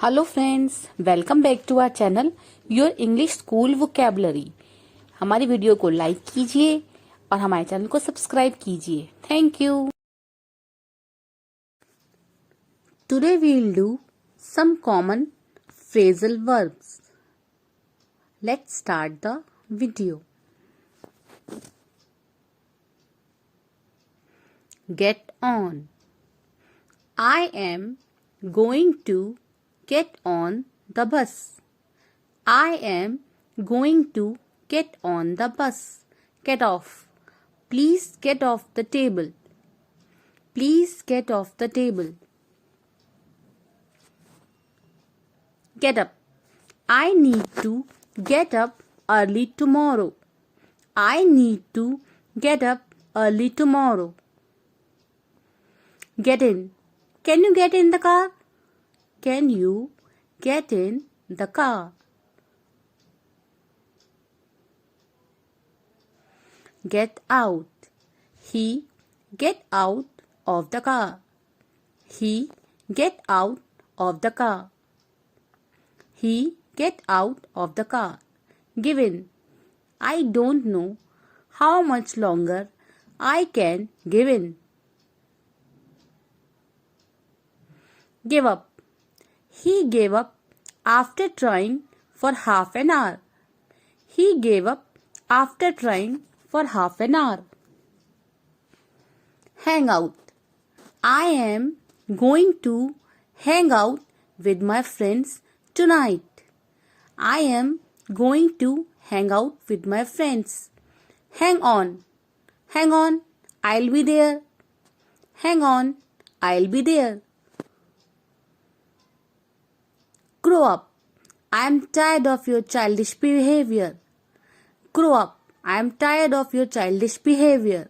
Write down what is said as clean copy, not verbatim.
Hello friends, welcome back to our channel your English school vocabulary. हमारी video को like कीजिए और हमारे चैनल को सब्सक्राइब कीजिए। Thank you. Today we will do some common phrasal verbs. Let's start the video. Get on. I am going to get on the bus. I am going to get on the bus. Get off. Please get off the table. Please get off the table. Get up. I need to get up early tomorrow. I need to get up early tomorrow. Get in. Can you get in the car? Can you get in the car? Get out. He get out of the car. He get out of the car. He get out of the car. Give in. I don't know how much longer I can give in. Give up. He gave up after trying for half an hour. He gave up after trying for half an hour. Hang out. I am going to hang out with my friends tonight. I am going to hang out with my friends. Hang on. Hang on. I'll be there. Hang on. I'll be there. Grow up. I am tired of your childish behavior. Grow up. I am tired of your childish behavior.